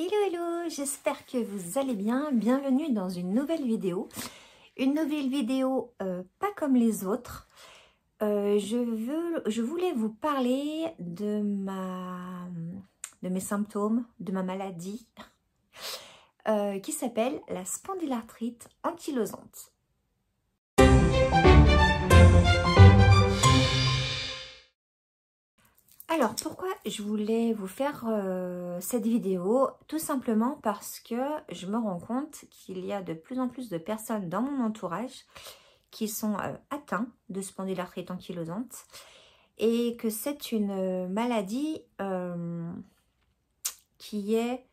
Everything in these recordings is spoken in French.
Hello hello, j'espère que vous allez bien. Bienvenue dans une nouvelle vidéo. Une nouvelle vidéo pas comme les autres. Je voulais vous parler de mes symptômes, de ma maladie qui s'appelle la spondylarthrite ankylosante. Alors, pourquoi je voulais vous faire cette vidéo? Tout simplement parce que je me rends compte qu'il y a de plus en plus de personnes dans mon entourage qui sont atteints de spondylarthrite ankylosante et que c'est une maladie qui est,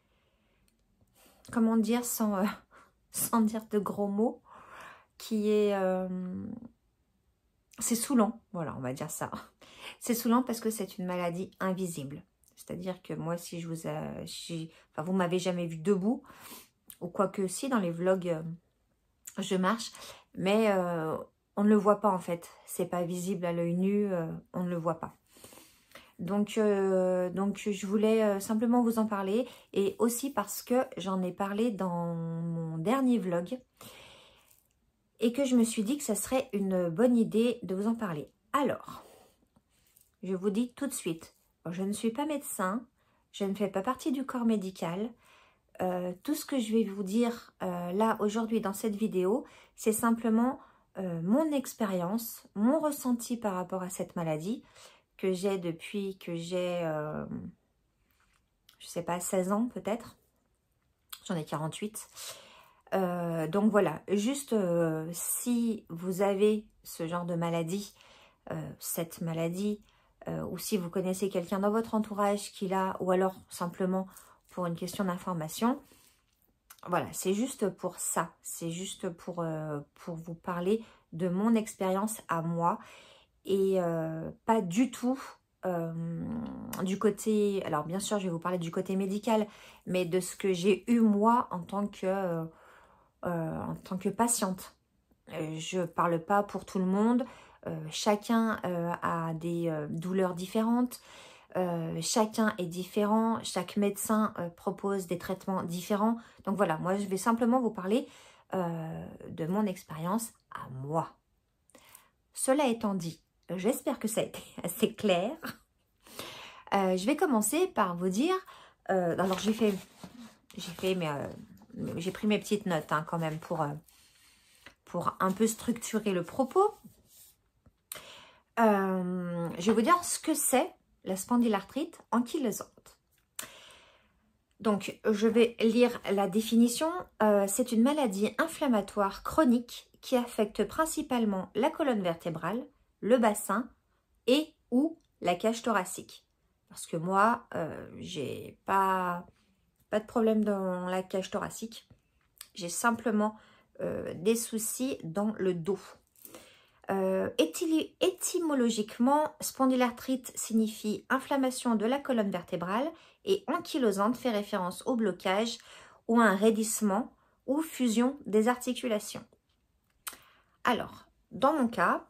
comment dire, sans dire de gros mots, qui est... c'est saoulant, voilà, on va dire ça. C'est saoulant parce que c'est une maladie invisible. C'est-à-dire que moi, si je vous enfin, vous m'avez jamais vu debout, ou quoique si, dans les vlogs, je marche, mais on ne le voit pas en fait. C'est pas visible à l'œil nu, on ne le voit pas. Donc je voulais simplement vous en parler, et aussi parce que j'en ai parlé dans mon dernier vlog, et que je me suis dit que ça serait une bonne idée de vous en parler. Alors... je vous dis tout de suite, je ne suis pas médecin, je ne fais pas partie du corps médical. Tout ce que je vais vous dire là aujourd'hui dans cette vidéo, c'est simplement mon expérience, mon ressenti par rapport à cette maladie que j'ai depuis que j'ai, je sais pas, 16 ans peut-être. J'en ai 48. Donc voilà, juste si vous avez ce genre de maladie, cette maladie, ou si vous connaissez quelqu'un dans votre entourage qui l'a, ou alors simplement pour une question d'information, voilà, c'est juste pour ça, c'est juste pour vous parler de mon expérience à moi, et pas du tout du côté, alors bien sûr je vais vous parler du côté médical, mais de ce que j'ai eu moi en tant que patiente. Je parle pas pour tout le monde. Chacun a des douleurs différentes, chacun est différent, chaque médecin propose des traitements différents. Donc voilà, moi je vais simplement vous parler de mon expérience à moi. Cela étant dit, j'espère que ça a été assez clair. Je vais commencer par vous dire, alors j'ai pris mes petites notes hein, quand même pour un peu structurer le propos. Je vais vous dire ce que c'est la spondylarthrite ankylosante. Donc, je vais lire la définition. C'est une maladie inflammatoire chronique qui affecte principalement la colonne vertébrale, le bassin et ou la cage thoracique. Parce que moi, j'ai pas de problème dans la cage thoracique. J'ai simplement des soucis dans le dos. Étymologiquement, spondylarthrite signifie inflammation de la colonne vertébrale et ankylosante fait référence au blocage ou à un raidissement ou fusion des articulations. Alors, dans mon cas,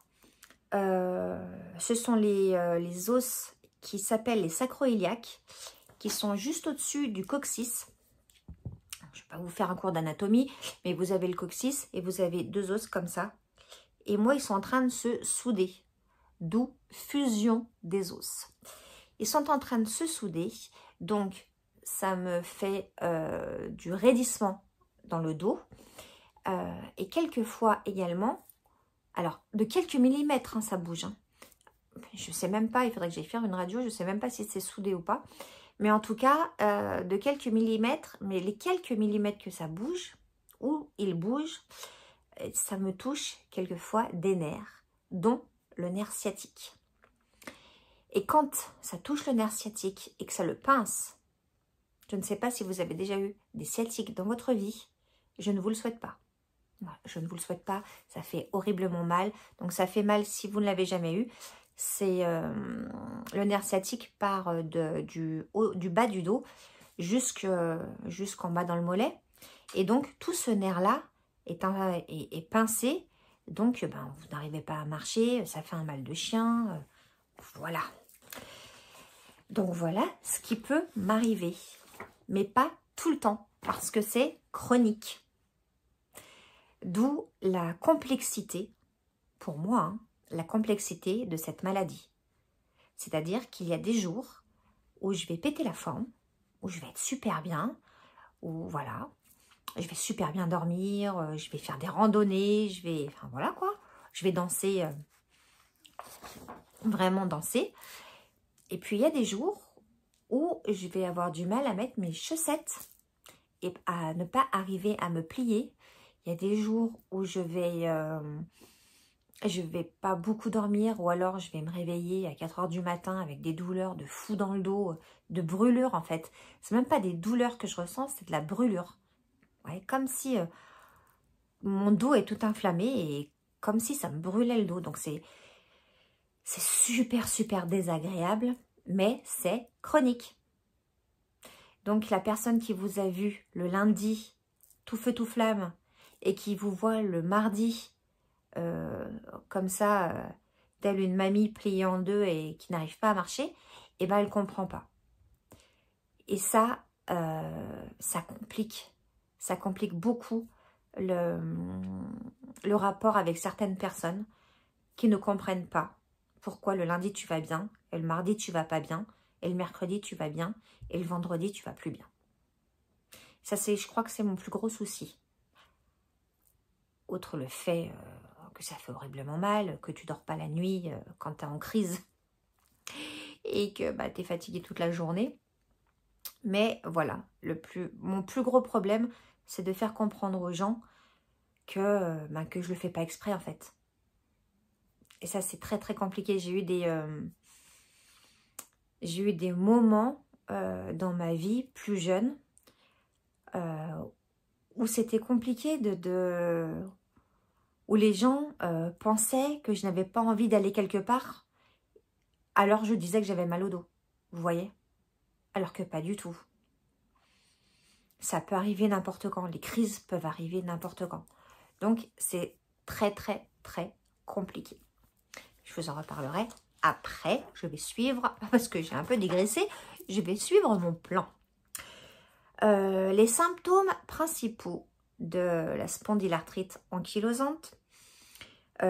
ce sont les os qui s'appellent les sacro-iliaques, qui sont juste au-dessus du coccyx. Je ne vais pas vous faire un cours d'anatomie, mais vous avez le coccyx et vous avez deux os comme ça. Et moi, ils sont en train de se souder, d'où fusion des os. Ils sont en train de se souder, donc ça me fait du raidissement dans le dos. Et quelquefois également, alors de quelques millimètres, hein, ça bouge. Hein. Je ne sais même pas, il faudrait que j'aille faire une radio, je ne sais même pas si c'est soudé ou pas. Mais en tout cas, de quelques millimètres, mais les quelques millimètres que ça bouge, ou il bouge, ça me touche quelquefois des nerfs, dont le nerf sciatique. Et quand ça touche le nerf sciatique et que ça le pince, je ne sais pas si vous avez déjà eu des sciatiques dans votre vie, je ne vous le souhaite pas. Je ne vous le souhaite pas, ça fait horriblement mal. Donc ça fait mal si vous ne l'avez jamais eu. C'est le nerf sciatique part du bas du dos jusqu'en bas dans le mollet. Et donc tout ce nerf-là est pincé, donc vous n'arrivez pas à marcher, ça fait un mal de chien, voilà. Donc voilà ce qui peut m'arriver, mais pas tout le temps parce que c'est chronique. D'où la complexité, pour moi, hein, la complexité de cette maladie. C'est-à-dire qu'il y a des jours où je vais péter la forme, où je vais être super bien, où voilà, je vais super bien dormir, je vais faire des randonnées, enfin voilà quoi, je vais danser, vraiment danser. Et puis il y a des jours où je vais avoir du mal à mettre mes chaussettes et à ne pas arriver à me plier. Il y a des jours où je vais pas beaucoup dormir, ou alors je vais me réveiller à 4 h du matin avec des douleurs de fou dans le dos, de brûlure en fait. C'est même pas des douleurs que je ressens, c'est de la brûlure. Ouais, comme si mon dos est tout inflammé et comme si ça me brûlait le dos. Donc c'est super, super désagréable, mais c'est chronique. Donc la personne qui vous a vu le lundi, tout feu, tout flamme, et qui vous voit le mardi, comme ça, telle une mamie pliée en deux et qui n'arrive pas à marcher, eh ben elle ne comprend pas. Et ça, ça complique beaucoup le rapport avec certaines personnes qui ne comprennent pas pourquoi le lundi tu vas bien, et le mardi tu vas pas bien, et le mercredi tu vas bien, et le vendredi tu vas plus bien. Ça, je crois que c'est mon plus gros souci. Outre le fait que ça fait horriblement mal, que tu dors pas la nuit quand tu es en crise et que bah, tu es fatigué toute la journée. Mais voilà, mon plus gros problème, c'est de faire comprendre aux gens que je le fais pas exprès en fait. Et ça, c'est très très compliqué. J'ai eu des moments dans ma vie plus jeune où c'était compliqué où les gens pensaient que je n'avais pas envie d'aller quelque part, alors je disais que j'avais mal au dos, vous voyez? Alors que pas du tout. Ça peut arriver n'importe quand, les crises peuvent arriver n'importe quand. Donc c'est très très très compliqué. Je vous en reparlerai après, je vais suivre, parce que j'ai un peu digressé, je vais suivre mon plan. Les symptômes principaux de la spondylarthrite ankylosante,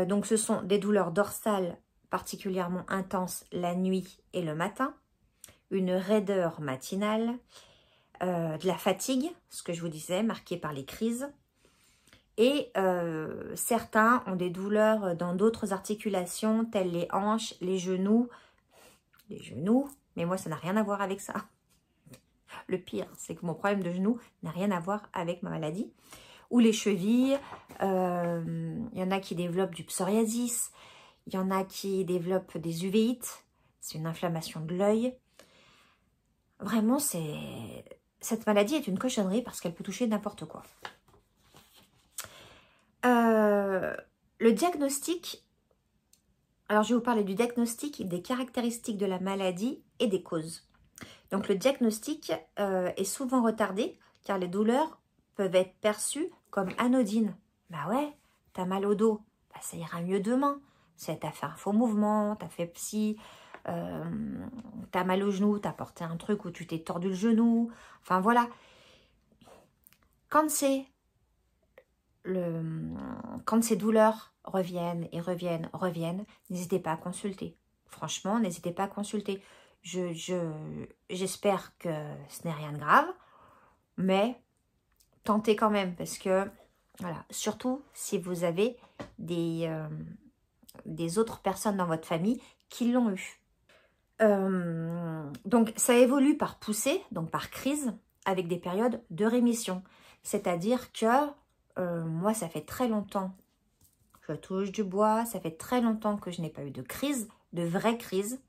donc ce sont des douleurs dorsales particulièrement intenses la nuit et le matin, une raideur matinale, de la fatigue, ce que je vous disais, marquée par les crises, et certains ont des douleurs dans d'autres articulations telles les hanches, les genoux, mais moi ça n'a rien à voir avec ça. Le pire, c'est que mon problème de genou n'a rien à voir avec ma maladie. Ou les chevilles, il y en a qui développent du psoriasis, il y en a qui développent des uvéites, c'est une inflammation de l'œil. Vraiment, cette maladie est une cochonnerie parce qu'elle peut toucher n'importe quoi. Le diagnostic, alors je vais vous parler du diagnostic, des caractéristiques de la maladie et des causes. Donc le diagnostic est souvent retardé car les douleurs peuvent être perçues comme anodines. Bah ouais, t'as mal au dos, bah ça ira mieux demain. T'as fait un faux mouvement, t'as fait psy, t'as mal au genou, t'as porté un truc où tu t'es tordu le genou. Enfin voilà. Quand ces douleurs reviennent et reviennent, n'hésitez pas à consulter. Franchement, n'hésitez pas à consulter. J'espère que ce n'est rien de grave, mais tentez quand même parce que, voilà, surtout si vous avez des autres personnes dans votre famille qui l'ont eu. Donc, ça évolue par poussée, donc par crise, avec des périodes de rémission. C'est-à-dire que moi, ça fait très longtemps, je touche du bois, ça fait très longtemps que je n'ai pas eu de crise, de vraie crise.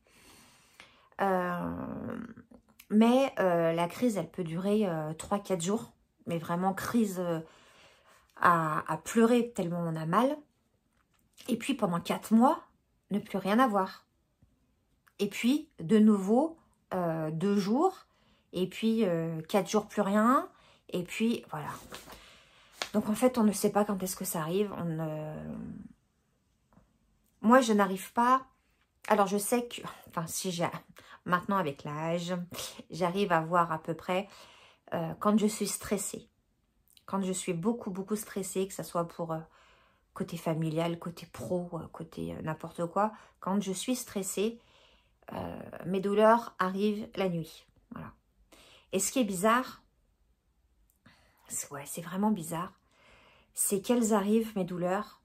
Mais la crise, elle peut durer 3-4 jours. Mais vraiment crise à pleurer tellement on a mal. Et puis pendant 4 mois, ne plus rien avoir. Et puis de nouveau 2 jours. Et puis 4 jours plus rien. Et puis voilà. Donc en fait, on ne sait pas quand est-ce que ça arrive. Moi, je n'arrive pas... Alors je sais que... Enfin, si j'ai... Maintenant avec l'âge, j'arrive à voir à peu près quand je suis stressée. Quand je suis beaucoup stressée, que ce soit pour côté familial, côté pro, côté n'importe quoi. Quand je suis stressée, mes douleurs arrivent la nuit. Voilà. Et ce qui est bizarre, ouais, c'est vraiment bizarre, c'est qu'elles arrivent, mes douleurs,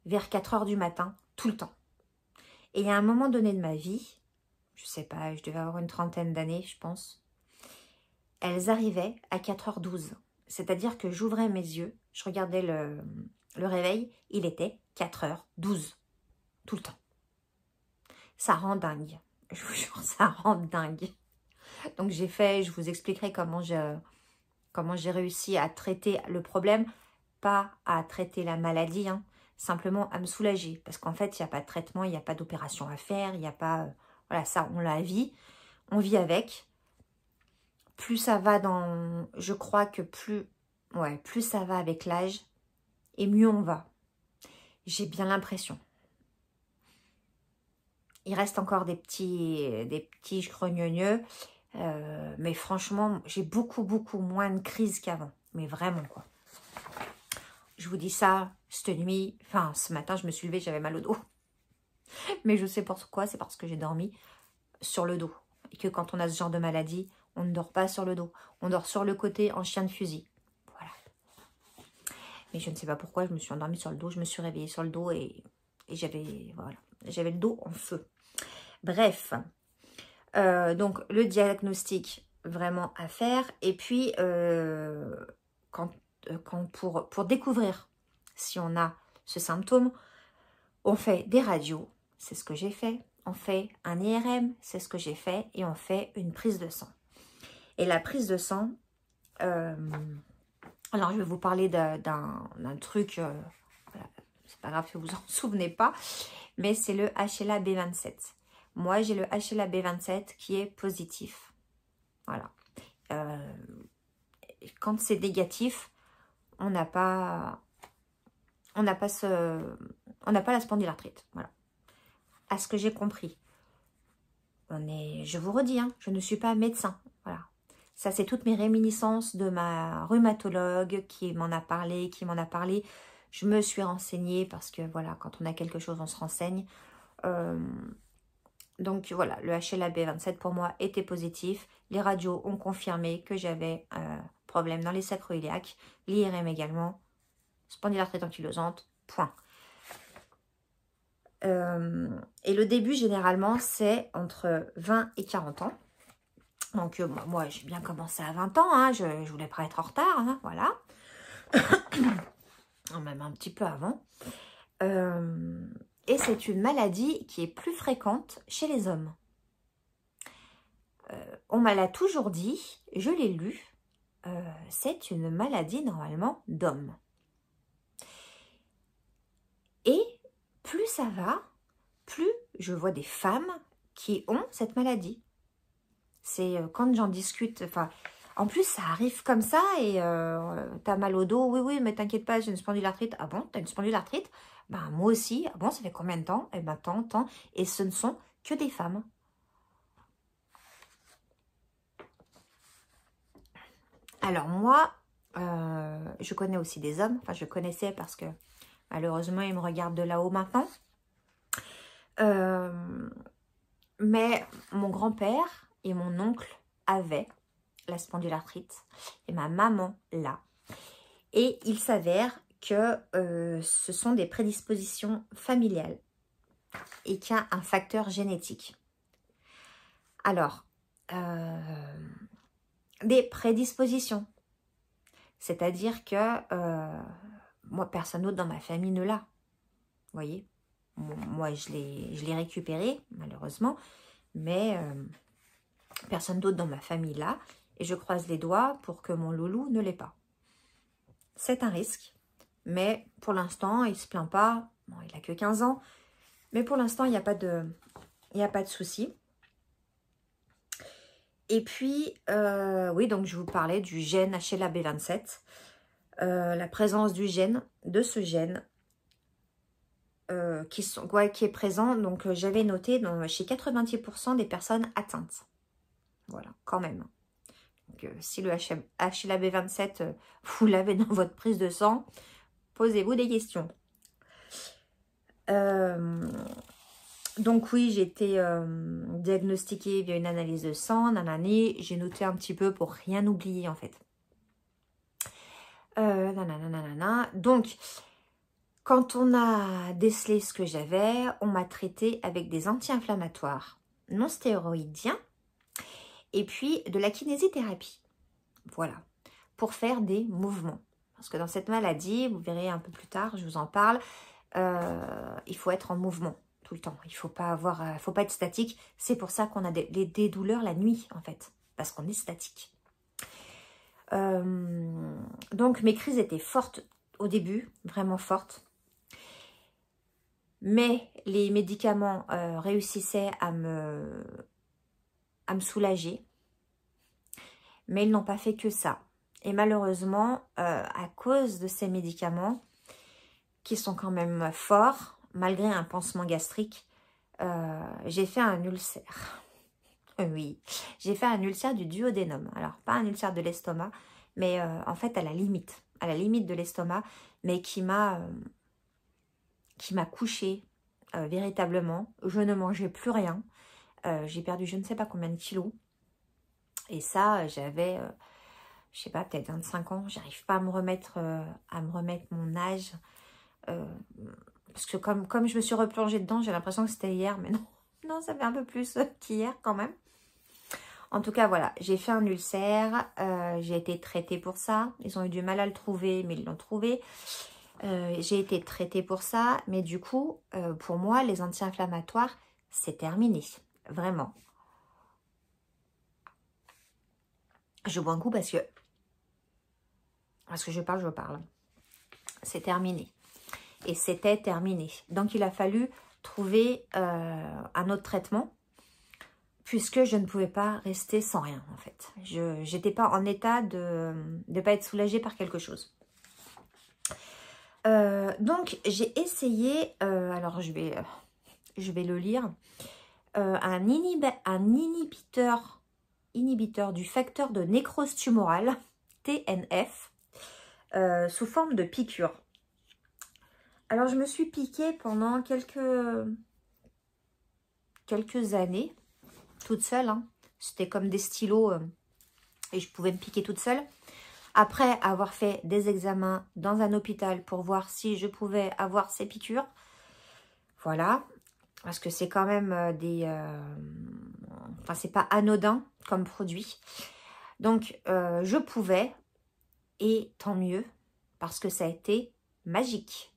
vers 4 heures du matin, tout le temps. Et il y a un moment donné de ma vie, je sais pas, je devais avoir une trentaine d'années, je pense, elles arrivaient à 4h12. C'est-à-dire que j'ouvrais mes yeux, je regardais le réveil, il était 4h12, tout le temps. Ça rend dingue, je vous jure, ça rend dingue. Donc j'ai fait, je vous expliquerai comment j'ai réussi à traiter le problème, pas à traiter la maladie, hein, simplement à me soulager. Parce qu'en fait, il n'y a pas de traitement, il n'y a pas d'opération à faire, il n'y a pas... voilà, ça, on la vit, on vit avec. Plus ça va dans... Je crois que plus ça va avec l'âge, et mieux on va. J'ai bien l'impression. Il reste encore des petits grogneux, mais franchement, j'ai beaucoup moins de crises qu'avant. Mais vraiment, quoi. Je vous dis ça, cette nuit, enfin, ce matin, je me suis levée, j'avais mal au dos. Mais je sais pourquoi, c'est parce que j'ai dormi sur le dos. Et que quand on a ce genre de maladie, on ne dort pas sur le dos. On dort sur le côté en chien de fusil. Voilà. Mais je ne sais pas pourquoi, je me suis endormie sur le dos, je me suis réveillée sur le dos et j'avais le dos en feu. Bref, donc le diagnostic vraiment à faire. Et puis, pour découvrir si on a ce symptôme, on fait des radios, c'est ce que j'ai fait. On fait un IRM, c'est ce que j'ai fait. Et on fait une prise de sang. Et la prise de sang, alors je vais vous parler d'un truc, voilà, c'est pas grave si vous en souvenez pas, mais c'est le HLA-B27. Moi, j'ai le HLA-B27 qui est positif. Voilà. Quand c'est négatif, on n'a pas la spondylarthrite. Voilà. À ce que j'ai compris. Je vous redis, hein, je ne suis pas médecin. Voilà. Ça, c'est toutes mes réminiscences de ma rhumatologue qui m'en a parlé, Je me suis renseignée parce que, voilà, quand on a quelque chose, on se renseigne. Donc, voilà, le HLA-B27 pour moi était positif. Les radios ont confirmé que j'avais un problème dans les sacro-iliaques. L'IRM également. Spondylarthrite ankylosante, point. Et le début, généralement, c'est entre 20 et 40 ans. Donc, moi, j'ai bien commencé à 20 ans. Hein, je voulais pas être en retard. Hein, voilà. Même un petit peu avant. Et c'est une maladie qui est plus fréquente chez les hommes. On me l'a toujours dit, je l'ai lu. C'est une maladie normalement d'homme. Et plus ça va, plus je vois des femmes qui ont cette maladie. C'est quand j'en discute, enfin, en plus ça arrive comme ça et t'as mal au dos, oui, mais t'inquiète pas, j'ai une spondylarthrite. Ah bon, t'as une spondylarthrite? Ben moi aussi, ah bon, ça fait combien de temps? Eh ben tant, et ce ne sont que des femmes. Alors moi, je connais aussi des hommes, enfin je connaissais parce que malheureusement ils me regardent de là-haut maintenant. Mais mon grand-père et mon oncle avaient la spondylarthrite et ma maman l'a. Et il s'avère que ce sont des prédispositions familiales et qu'il y a un facteur génétique. Alors, des prédispositions, c'est-à-dire que moi, personne d'autre dans ma famille ne l'a. Vous voyez, moi, je l'ai récupéré, malheureusement, mais personne d'autre dans ma famille l'a. Et je croise les doigts pour que mon loulou ne l'ait pas. C'est un risque, mais pour l'instant, il ne se plaint pas. Bon, il n'a que 15 ans, mais pour l'instant, il n'y a pas de souci. Et puis, oui, donc je vous parlais du gène HLA-B27. La présence de ce gène, qui est présent, donc j'avais noté chez 90% des personnes atteintes. Voilà, quand même. Donc, si le HLA-B27, vous l'avez dans votre prise de sang, posez-vous des questions. Donc oui, j'ai été diagnostiquée via une analyse de sang, nanani. J'ai noté un petit peu pour rien oublier en fait. Donc, quand on a décelé ce que j'avais, on m'a traité avec des anti-inflammatoires non stéroïdiens et puis de la kinésithérapie. Voilà, pour faire des mouvements. Parce que dans cette maladie, vous verrez un peu plus tard, je vous en parle, il faut être en mouvement tout le temps. Il faut pas être statique. C'est pour ça qu'on a des douleurs la nuit, en fait, parce qu'on est statique. Donc, mes crises étaient fortes au début, vraiment fortes. Mais les médicaments réussissaient à me soulager. Mais ils n'ont pas fait que ça. Et malheureusement, à cause de ces médicaments, qui sont quand même forts, malgré un pansement gastrique, j'ai fait un ulcère. Oui, j'ai fait un ulcère du duodénum. Alors, pas un ulcère de l'estomac, mais en fait à la limite de l'estomac, mais qui m'a couchée véritablement. Je ne mangeais plus rien. J'ai perdu je ne sais pas combien de kilos. Et ça, j'avais, je sais pas, peut-être 25 ans. J'arrive pas à me remettre mon âge. Parce que comme je me suis replongée dedans, j'ai l'impression que c'était hier, mais non. Non, ça fait un peu plus qu'hier quand même. En tout cas, voilà, j'ai fait un ulcère, j'ai été traitée pour ça. Ils ont eu du mal à le trouver, mais ils l'ont trouvé. J'ai été traitée pour ça, mais du coup, pour moi, les anti-inflammatoires, c'est terminé, vraiment. Je bois un coup parce que je parle. C'est terminé. Et c'était terminé. Donc, il a fallu trouver un autre traitement, puisque je ne pouvais pas rester sans rien, en fait. Je n'étais pas en état de ne pas être soulagée par quelque chose. Donc, j'ai essayé, alors je vais le lire, un inhibiteur du facteur de nécrose tumorale, TNF, sous forme de piqûre. Alors, je me suis piquée pendant quelques années, toute seule. Hein. C'était comme des stylos et je pouvais me piquer toute seule. Après avoir fait des examens dans un hôpital pour voir si je pouvais avoir ces piqûres. Voilà. Parce que c'est quand même enfin, c'est pas anodin comme produit. Donc, je pouvais. Et tant mieux. Parce que ça a été magique.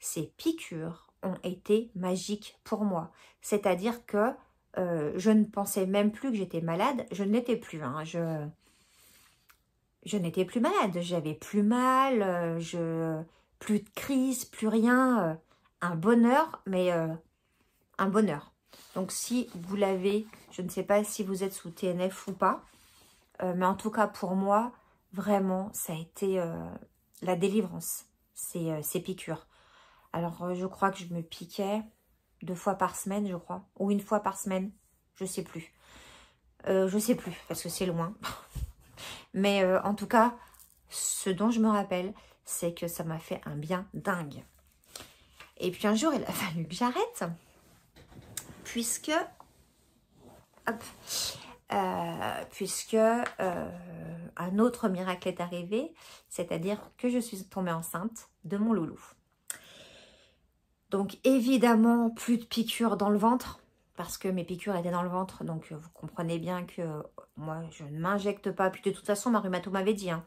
Ces piqûres ont été magiques pour moi. C'est-à-dire que je ne pensais même plus que j'étais malade. Je ne l'étais plus. Hein. Je n'étais plus malade. J'avais plus mal. Plus de crise, plus rien. Un bonheur, mais un bonheur. Donc, si vous l'avez, je ne sais pas si vous êtes sous TNF ou pas. Mais en tout cas, pour moi, vraiment, ça a été la délivrance. Ces piqûres. Alors, je crois que je me piquais 2 fois par semaine, je crois. Ou 1 fois par semaine. Je sais plus. Je sais plus, parce que c'est loin. Mais en tout cas, ce dont je me rappelle, c'est que ça m'a fait un bien dingue. Et puis un jour, il a fallu que j'arrête. Puisque... Hop, un autre miracle est arrivé. C'est-à-dire que je suis tombée enceinte de mon loulou. Donc, évidemment, plus de piqûres dans le ventre, parce que mes piqûres étaient dans le ventre. Donc, vous comprenez bien que moi, je ne m'injecte pas. Puis, de toute façon, ma rhumato m'avait dit, hein,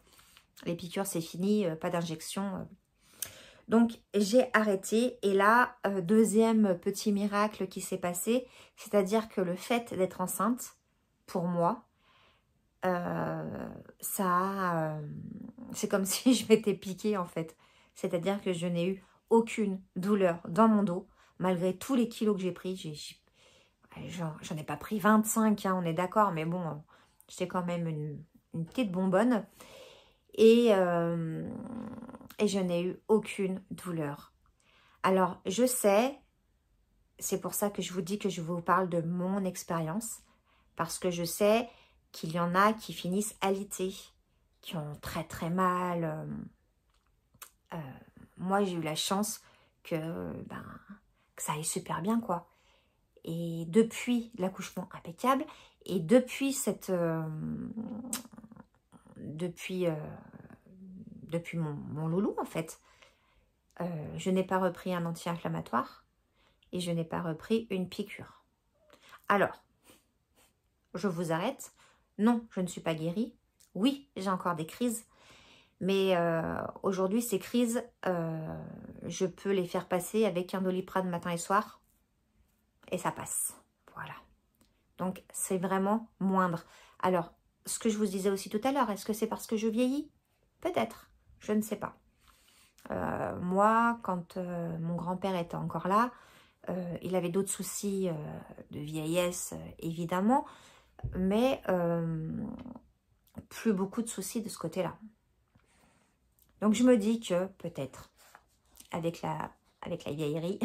les piqûres, c'est fini, pas d'injection. Donc, j'ai arrêté. Et là, deuxième petit miracle qui s'est passé, c'est-à-dire que le fait d'être enceinte, pour moi, c'est comme si je m'étais piquée, en fait. C'est-à-dire que je n'ai eu aucune douleur dans mon dos, malgré tous les kilos que j'ai pris. J'en ai pas pris 25, hein, on est d'accord, mais bon, j'étais quand même une petite bonbonne. Et je n'ai eu aucune douleur. Alors, je sais, c'est pour ça que je vous dis que je vous parle de mon expérience, parce que je sais qu'il y en a qui finissent alités, qui ont très très mal. Moi, j'ai eu la chance que ça aille super bien, quoi. Et depuis l'accouchement impeccable, et depuis depuis mon loulou, en fait, je n'ai pas repris un anti-inflammatoire et je n'ai pas repris une piqûre. Alors, je vous arrête. Non, je ne suis pas guérie. Oui, j'ai encore des crises. Mais aujourd'hui, ces crises, je peux les faire passer avec un Doliprane matin et soir. Et ça passe. Voilà. Donc, c'est vraiment moindre. Alors, ce que je vous disais aussi tout à l'heure, est-ce que c'est parce que je vieillis? Peut-être. Je ne sais pas. Moi, quand mon grand-père était encore là, il avait d'autres soucis de vieillesse, évidemment. Mais plus beaucoup de soucis de ce côté-là. Donc, je me dis que peut-être, avec la vieillerie,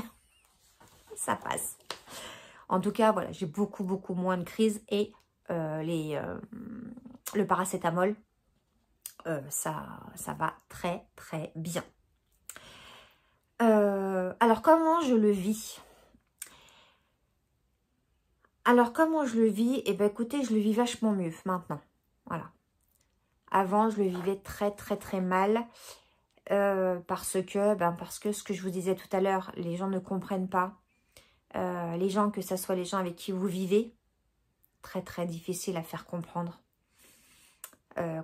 ça passe. En tout cas, voilà, j'ai beaucoup moins de crises et le paracétamol, ça va très bien. Alors, comment je le vis? Eh bien, écoutez, je le vis vachement mieux maintenant. Voilà. Avant, je le vivais très mal. Parce que ce que je vous disais tout à l'heure, les gens ne comprennent pas. Les gens, que ce soit les gens avec qui vous vivez, très difficile à faire comprendre.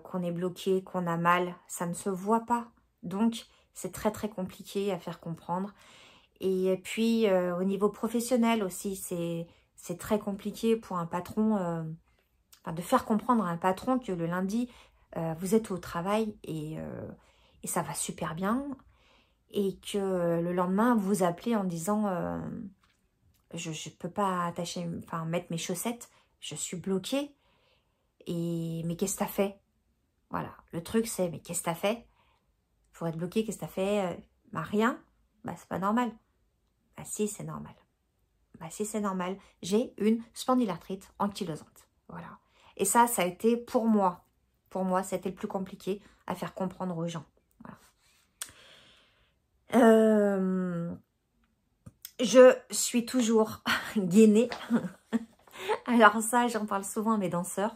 Qu'on est bloqué, qu'on a mal, ça ne se voit pas. Donc, c'est très compliqué à faire comprendre. Et puis, au niveau professionnel aussi, c'est très compliqué pour un patron, de faire comprendre à un patron que le lundi, vous êtes au travail et ça va super bien. Et que le lendemain, vous appelez en disant je ne peux pas mettre mes chaussettes, je suis bloquée. Mais qu'est-ce que t'as fait? Voilà, le truc c'est, mais qu'est-ce que t'as fait? Pour être bloqué, qu'est-ce que t'as fait? Rien. C'est pas normal. Si, c'est normal. Si, c'est normal. J'ai une spondylarthrite ankylosante. Voilà. Et ça a été pour moi. Pour moi, c'était le plus compliqué à faire comprendre aux gens. Voilà. Je suis toujours gainée. Alors ça, j'en parle souvent à mes danseurs,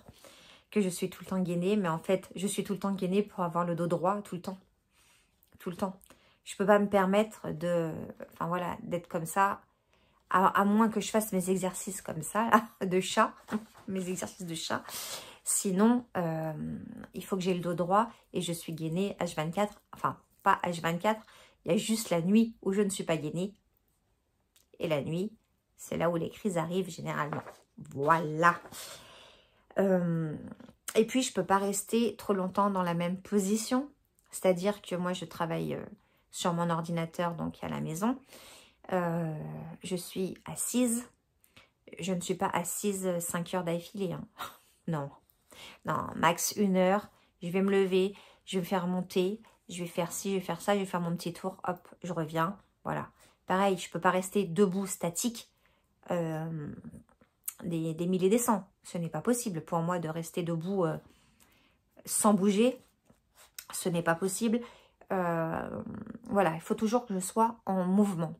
que je suis tout le temps gainée. Mais en fait, je suis tout le temps gainée pour avoir le dos droit, tout le temps. Tout le temps. Je ne peux pas me permettre d'être comme ça, à moins que je fasse mes exercices comme ça, là, de chat, mes exercices de chat. Sinon, il faut que j'ai le dos droit et je suis gainée H24. Enfin, pas H24, il y a juste la nuit où je ne suis pas gainée. Et la nuit, c'est là où les crises arrivent généralement. Voilà. Et puis, je ne peux pas rester trop longtemps dans la même position. C'est-à-dire que moi, je travaille sur mon ordinateur, donc à la maison. Je suis assise. Je ne suis pas assise 5 heures d'affilée. Hein. Non, max 1 heure. Je vais me lever, je vais me faire monter, je vais faire ci, je vais faire ça, je vais faire mon petit tour. Hop, je reviens. Voilà. Pareil, je ne peux pas rester debout, statique, des milliers et des cents. Ce n'est pas possible pour moi de rester debout sans bouger. Ce n'est pas possible. Voilà, il faut toujours que je sois en mouvement.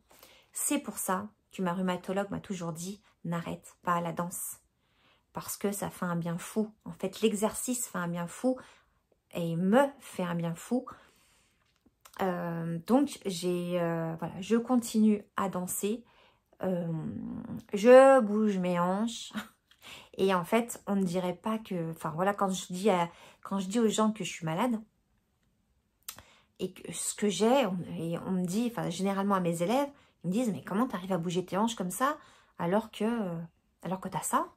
C'est pour ça que ma rhumatologue m'a toujours dit, n'arrête pas la danse. Parce que ça fait un bien fou. En fait, l'exercice fait un bien fou et me fait un bien fou. Donc, je continue à danser. Je bouge mes hanches. Et en fait, on ne dirait pas que... Enfin, voilà, quand je dis aux gens que je suis malade, et que ce que j'ai, on me dit, enfin, généralement à mes élèves, ils me disent, mais comment tu arrives à bouger tes hanches comme ça, alors que tu as ça?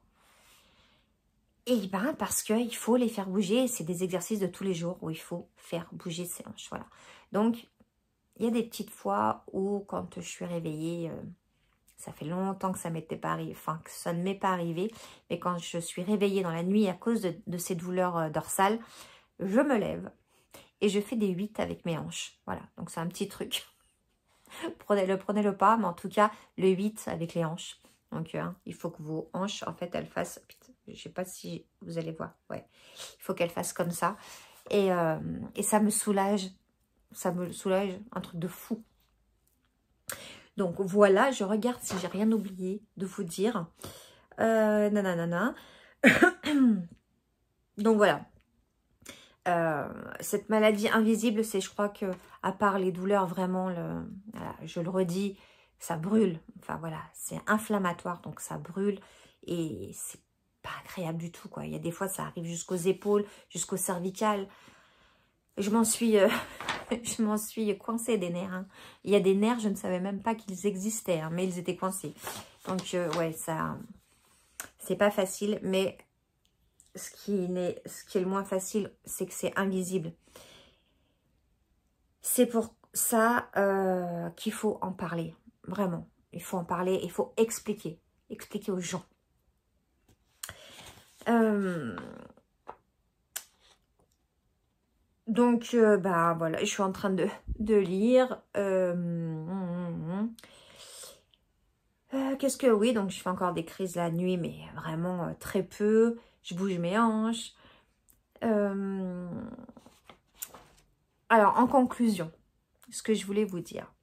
Et bien, parce qu'il faut les faire bouger. C'est des exercices de tous les jours où il faut faire bouger ses hanches. Voilà. Donc, il y a des petites fois où, quand je suis réveillée, ça fait longtemps que ça m'était pas arrivé, enfin, que ça ne m'est pas arrivé. Mais quand je suis réveillée dans la nuit à cause de ces douleurs dorsales, je me lève et je fais des 8 avec mes hanches. Voilà. Donc, c'est un petit truc. Prenez-le pas, mais en tout cas, le 8 avec les hanches. Donc, il faut que vos hanches, en fait, elles fassent Je sais pas si vous allez voir. Ouais, il faut qu'elle fasse comme ça. Et ça me soulage. Ça me soulage, un truc de fou. Donc voilà, je regarde si j'ai rien oublié de vous dire. Nanana. Donc voilà. Cette maladie invisible, c'est, je crois que, à part les douleurs, vraiment, voilà, je le redis, ça brûle. Enfin voilà, c'est inflammatoire, donc ça brûle. Et c'est pas agréable du tout, quoi. Il y a des fois, ça arrive jusqu'aux épaules, jusqu'aux cervicales. Je m'en suis, je m'en suis coincée des nerfs. Hein. Il y a des nerfs, je ne savais même pas qu'ils existaient, hein, mais ils étaient coincés. Donc, ouais, ça, c'est pas facile. Mais ce qui est le moins facile, c'est que c'est invisible. C'est pour ça qu'il faut en parler. Vraiment, il faut en parler, il faut expliquer. Expliquer aux gens. Donc, bah voilà, je suis en train de lire. Qu'est-ce que... Oui, donc je fais encore des crises la nuit, mais vraiment très peu. Je bouge mes hanches. Alors, en conclusion, ce que je voulais vous dire.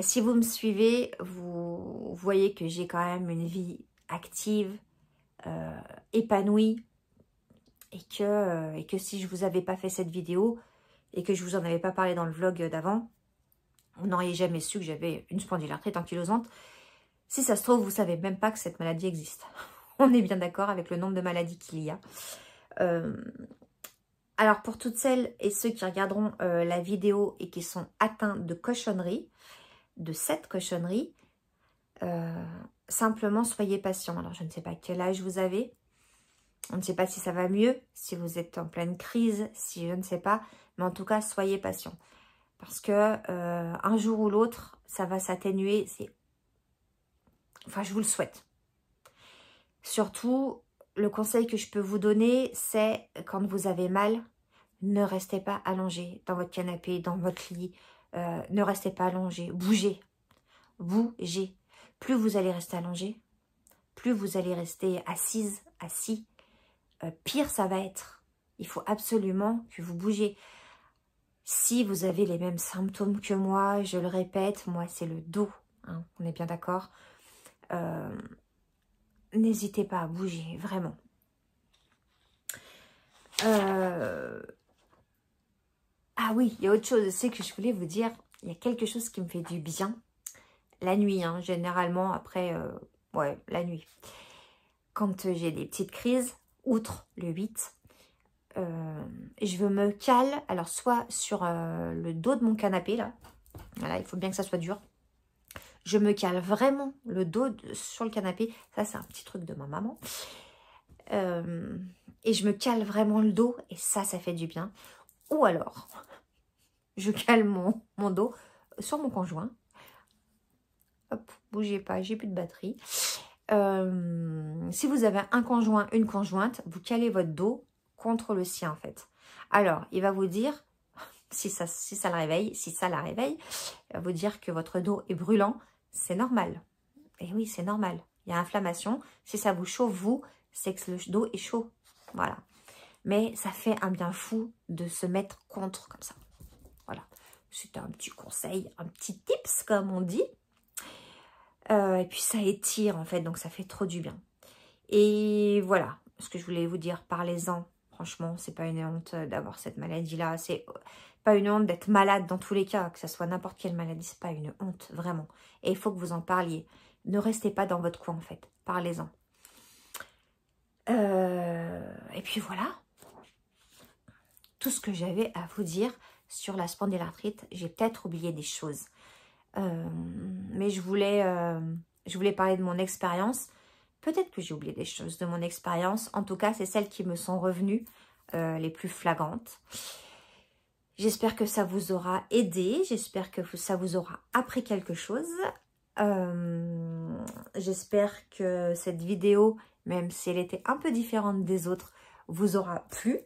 Si vous me suivez, vous voyez que j'ai quand même une vie active, épanouie. Et que si je vous avais pas fait cette vidéo et que je vous en avais pas parlé dans le vlog d'avant, vous n'auriez jamais su que j'avais une spondylarthrite ankylosante. Si ça se trouve, vous savez même pas que cette maladie existe. On est bien d'accord avec le nombre de maladies qu'il y a. Alors, pour toutes celles et ceux qui regarderont la vidéo et qui sont atteints de cochonnerie, de cette cochonnerie, simplement soyez patients. Alors, je ne sais pas quel âge vous avez. On ne sait pas si ça va mieux, si vous êtes en pleine crise, si je ne sais pas. Mais en tout cas, soyez patient. Parce que un jour ou l'autre, ça va s'atténuer. Enfin, je vous le souhaite. Surtout, le conseil que je peux vous donner, c'est quand vous avez mal, ne restez pas allongé dans votre canapé, dans votre lit. Ne restez pas allongé. Bougez. Bougez. Plus vous allez rester allongé, plus vous allez rester assise, assis, pire ça va être. Il faut absolument que vous bougiez. Si vous avez les mêmes symptômes que moi, je le répète, moi c'est le dos, hein, on est bien d'accord. N'hésitez pas à bouger, vraiment. Ah oui, il y a autre chose, c'est que je voulais vous dire, il y a quelque chose qui me fait du bien. La nuit, hein, généralement, après, ouais, la nuit. Quand j'ai des petites crises, outre le 8, je me cale, alors soit sur le dos de mon canapé, là, voilà, il faut bien que ça soit dur. Je me cale vraiment le dos sur le canapé, ça c'est un petit truc de ma maman. Et je me cale vraiment le dos, et ça fait du bien. Ou alors, je cale mon dos sur mon conjoint. Hop, bougez pas, j'ai plus de batterie. Si vous avez un conjoint, une conjointe, vous calez votre dos contre le sien en fait. Alors, il va vous dire, si ça la réveille, il va vous dire que votre dos est brûlant, c'est normal. Et oui, c'est normal. Il y a inflammation. Si ça vous chauffe, vous, c'est que le dos est chaud. Voilà. Mais ça fait un bien fou de se mettre contre comme ça. Voilà. C'était un petit conseil, un petit tips comme on dit. Et puis ça étire en fait, donc ça fait trop du bien. Et voilà ce que je voulais vous dire, parlez-en. Franchement, c'est pas une honte d'avoir cette maladie-là. C'est pas une honte d'être malade dans tous les cas, que ce soit n'importe quelle maladie, c'est pas une honte, vraiment. Et il faut que vous en parliez. Ne restez pas dans votre coin en fait, parlez-en. Et puis voilà. Tout ce que j'avais à vous dire sur la spondylarthrite. J'ai peut-être oublié des choses. Mais je voulais parler de mon expérience. Peut-être que j'ai oublié des choses de mon expérience. En tout cas, c'est celles qui me sont revenues les plus flagrantes. J'espère que ça vous aura aidé. J'espère que ça vous aura appris quelque chose. J'espère que cette vidéo, même si elle était un peu différente des autres, vous aura plu.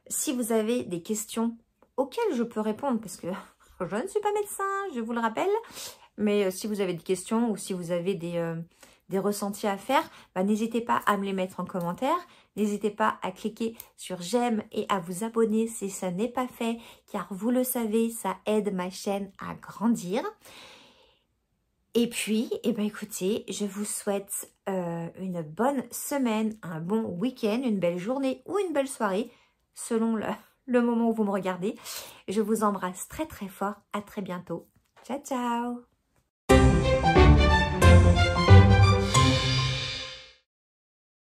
Si vous avez des questions auxquelles je peux répondre, parce que je ne suis pas médecin, je vous le rappelle. Mais si vous avez des questions ou si vous avez des des ressentis à faire, n'hésitez pas à me les mettre en commentaire. N'hésitez pas à cliquer sur j'aime et à vous abonner si ça n'est pas fait, car vous le savez, ça aide ma chaîne à grandir. Et puis, écoutez, je vous souhaite une bonne semaine, un bon week-end, une belle journée ou une belle soirée, selon le moment où vous me regardez. Je vous embrasse très très fort. À très bientôt. Ciao, ciao!